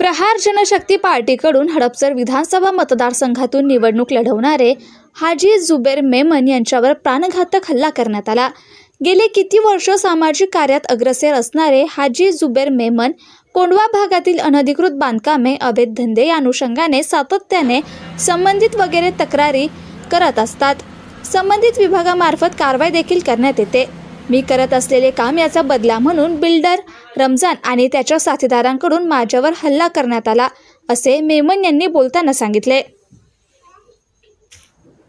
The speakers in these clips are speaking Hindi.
प्रहार जनशक्ती पार्टीकडून हडपसर विधानसभा मतदारसंघातून निवडणूक लढवणारे हाजी जुबेर मेमन यांच्यावर प्राणघातक हल्ला करण्यात आला। गेले किती वर्ष सामाजिक कार्यात अग्रेसर असणारे हाजी जुबेर मेमन कोंढवा भागातील अनधिकृत बांधकामे, अवैध धंदे या अनुषंगाने सातत्याने संबंधित वगैरे तक्रारी करत असतात। संबंधित विभागामार्फत कारवाई देखील करण्यात येते। मी करत असलेले काम याचा बदला म्हणून बिल्डर रमजान आणि त्याच्या साथीदारांकडून माझ्यावर हल्ला करण्यात आला, असे मेमन यांनी बोलताना सांगितले।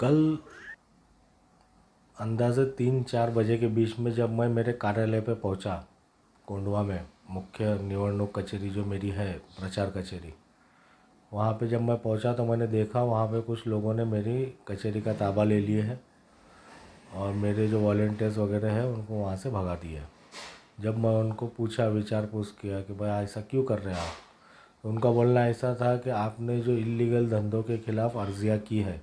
कल अंदाज़े 3-4 बजे के बीच में जब मैं मेरे कार्यालय पे पहुंचा, कोंढवा में मुख्य निवडणूक कचेरी जो मेरी है, प्रचार कचेरी, वहाँ पे जब मैं पहुंचा तो मैंने देखा वहाँ पे कुछ लोगों ने मेरी कचेरी का ताबा ले लिए है और मेरे जो वॉलंटियर्स वगैरह हैं उनको वहाँ से भगा दिया। जब मैं उनको पूछा, विचार पूछ किया कि भाई ऐसा क्यों कर रहे हैं आप, तो उनका बोलना ऐसा था कि आपने जो इल्लीगल धंधों के ख़िलाफ़ अर्जियाँ की है,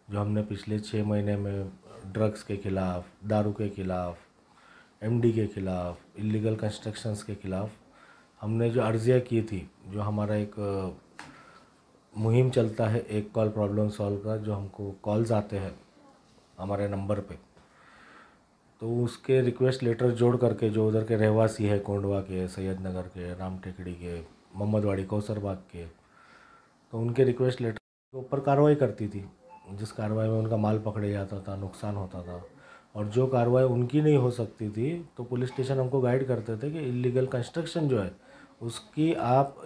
जो हमने पिछले 6 महीने में ड्रग्स के ख़िलाफ़, दारू के ख़िलाफ़, एमडी के ख़िलाफ़, इल्लीगल कंस्ट्रक्शंस के ख़िलाफ़ हमने जो अर्जियाँ की थी, जो हमारा एक मुहिम चलता है एक कॉल प्रॉब्लम सॉल्व का, जो हमको कॉल्स आते हैं हमारे नंबर पे, तो उसके रिक्वेस्ट लेटर जोड़ करके जो उधर के रहवासी है, कोंढवा के, सैयद नगर के, राम टेकड़ी के, मोहम्मदवाड़ी, कौसरबाग के, तो उनके रिक्वेस्ट लेटर के ऊपर कार्रवाई करती थी। जिस कार्रवाई में उनका माल पकड़े जाता था, नुकसान होता था, और जो कार्रवाई उनकी नहीं हो सकती थी तो पुलिस स्टेशन हमको गाइड करते थे कि इल्लीगल कंस्ट्रक्शन जो है उसकी आप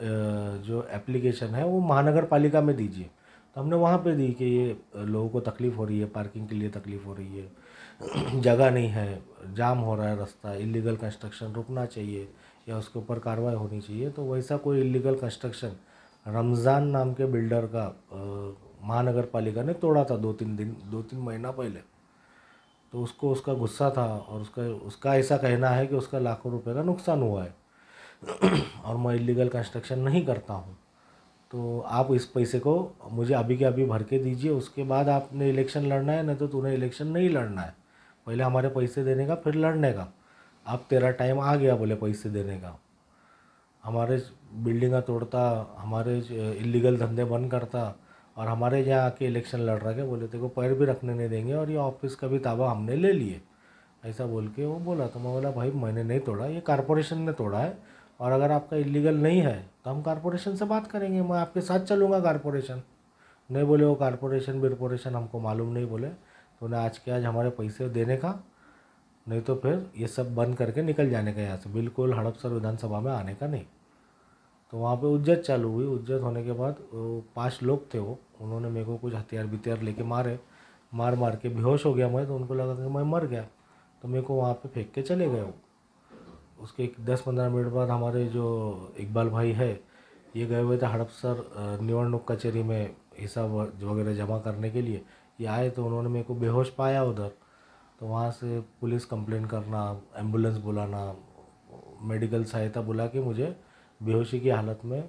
जो एप्लीकेशन है वो महानगर पालिका में दीजिए। तो हमने वहाँ पे दी कि ये लोगों को तकलीफ़ हो रही है, पार्किंग के लिए तकलीफ़ हो रही है, जगह नहीं है, जाम हो रहा है रास्ता, इल्लीगल कंस्ट्रक्शन रुकना चाहिए या उसके ऊपर कार्रवाई होनी चाहिए। तो वैसा कोई इल्लीगल कंस्ट्रक्शन रमज़ान नाम के बिल्डर का महानगर पालिका ने तोड़ा था 2-3 महीना पहले। तो उसको उसका गुस्सा था और उसका ऐसा कहना है कि उसका लाखों रुपए का नुकसान हुआ है और मैं इल्लीगल कंस्ट्रक्शन नहीं करता हूँ, तो आप इस पैसे को मुझे अभी के अभी भर के दीजिए, उसके बाद आपने इलेक्शन लड़ना है, नहीं तो तूने इलेक्शन नहीं लड़ना है, पहले हमारे पैसे देने का फिर लड़ने का। अब तेरा टाइम आ गया बोले पैसे देने का, हमारे बिल्डिंगा तोड़ता, हमारे इल्लीगल धंधे बंद करता और हमारे यहाँ आके इलेक्शन लड़ रहा है, बोले तेरे को पैर भी रखने नहीं देंगे और ये ऑफिस का भी ताबा हमने ले लिए, ऐसा बोल के वो बोला। तो मैं बोला भाई मैंने नहीं तोड़ा, ये कारपोरेशन ने तोड़ा है, और अगर आपका इल्लीगल नहीं है तो हम कारपोरेशन से बात करेंगे, मैं आपके साथ चलूँगा कारपोरेशन। नहीं बोले वो कारपोरेशन बिरपोरेशन हमको मालूम नहीं, बोले तो उन्हें आज के आज हमारे पैसे देने का, नहीं तो फिर ये सब बंद करके निकल जाने का यहाँ से, बिल्कुल हड़पसर विधानसभा में आने का नहीं। तो वहाँ पे उज्जत चालू हुई। उज्जत होने के बाद 5 लोग थे, वो उन्होंने मेरे को कुछ हथियार लेके मार के बेहोश हो गया मैं, तो उनको लगा कि मैं मर गया, तो मेरे को वहाँ पे फेंक के चले गए वो। उसके 10-15 मिनट बाद हमारे जो इकबाल भाई है, ये गए हुए थे हड़पसर निवडणूक कचेरी में हिसाब वगैरह जमा करने के लिए। ये आए तो उन्होंने मेरे को बेहोश पाया उधर, तो वहाँ से पुलिस कंप्लेन करना, एम्बुलेंस बुलाना, मेडिकल सहायता बुला के मुझे बेहोशी की हालत में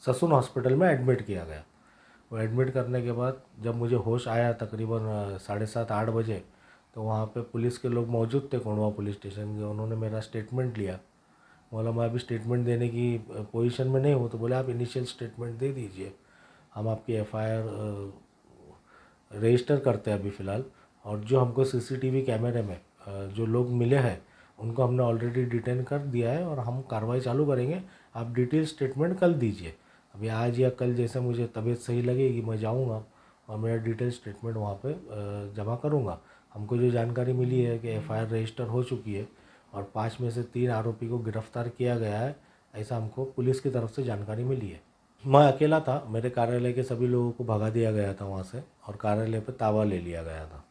ससून हॉस्पिटल में एडमिट किया गया। वो एडमिट करने के बाद जब मुझे होश आया तकरीबन 7:30-8 बजे, तो वहाँ पे पुलिस के लोग मौजूद थे, कोंढवा पुलिस स्टेशन के। उन्होंने मेरा स्टेटमेंट लिया। बोला मैं अभी स्टेटमेंट देने की पोजीशन में नहीं हूँ, तो बोले आप इनिशियल स्टेटमेंट दे दीजिए, हम आपकी एफआईआर रजिस्टर करते हैं अभी फ़िलहाल, और जो हमको सीसीटीवी कैमरे में जो लोग मिले हैं उनको हमने ऑलरेडी डिटेन कर दिया है और हम कार्रवाई चालू करेंगे, आप डिटेल स्टेटमेंट कल दीजिए। अभी आज या कल जैसे मुझे तबीयत सही लगेगी मैं जाऊँगा और मेरा डिटेल स्टेटमेंट वहाँ पे जमा करूँगा। हमको जो जानकारी मिली है कि एफआईआर रजिस्टर हो चुकी है और 5 में से 3 आरोपी को गिरफ्तार किया गया है, ऐसा हमको पुलिस की तरफ से जानकारी मिली है। मैं अकेला था, मेरे कार्यालय के सभी लोगों को भगा दिया गया था वहाँ से और कार्यालय पे ताबा ले लिया गया था,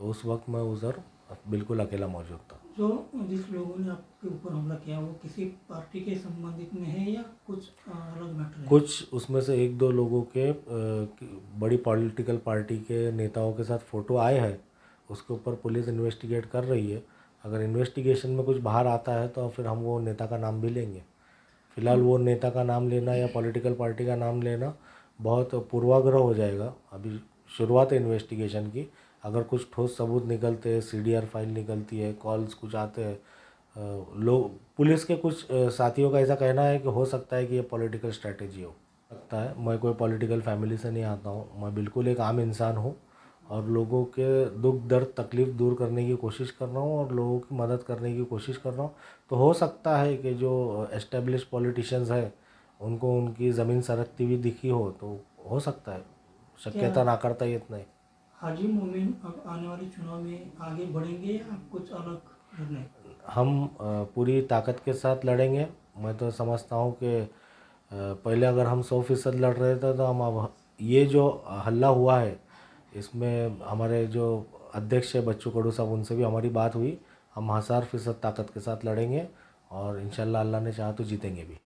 तो उस वक्त मैं उधर बिल्कुल अकेला मौजूद था। जो जिस लोगों ने आपके ऊपर हमला किया वो किसी पार्टी के संबंधित में है या कुछ अलग मैटर है? कुछ उसमें से 1-2 लोगों के बड़ी पॉलिटिकल पार्टी के नेताओं के साथ फ़ोटो आए हैं, उसके ऊपर पुलिस इन्वेस्टिगेट कर रही है। अगर इन्वेस्टिगेशन में कुछ बाहर आता है तो फिर हम वो नेता का नाम भी लेंगे। फ़िलहाल वो नेता का नाम लेना या पॉलिटिकल पार्टी का नाम लेना बहुत पूर्वाग्रह हो जाएगा। अभी शुरुआत है इन्वेस्टिगेशन की, अगर कुछ ठोस सबूत निकलते हैं, सीडीआर फाइल निकलती है, कॉल्स कुछ आते हैं, लोग पुलिस के कुछ साथियों का ऐसा कहना है कि हो सकता है कि ये पॉलिटिकल स्ट्रैटेजी हो सकता है। मैं कोई पॉलिटिकल फैमिली से नहीं आता हूँ, मैं बिल्कुल एक आम इंसान हूँ और लोगों के दुख दर्द तकलीफ़ दूर करने की कोशिश कर रहा हूँ और लोगों की मदद करने की कोशिश कर रहा हूँ। तो हो सकता है कि जो एस्टेब्लिश पॉलिटिशियंस हैं उनको उनकी ज़मीन सरकती हुई दिखी हो हो सकता है, शक्यता ना करता ही इतना ही। हाजी मोमिन अब आने वाले चुनाव में आगे बढ़ेंगे या कुछ अलग निर्णय? हम पूरी ताकत के साथ लड़ेंगे। मैं तो समझता हूँ कि पहले अगर हम 100% लड़ रहे थे तो हम अब ये जो हल्ला हुआ है इसमें हमारे जो अध्यक्ष है बच्चू कडू साहब उनसे भी हमारी बात हुई। हम 1000% ताकत के साथ लड़ेंगे और इंशाल्लाह अल्लाह ने चाहा तो जीतेंगे भी।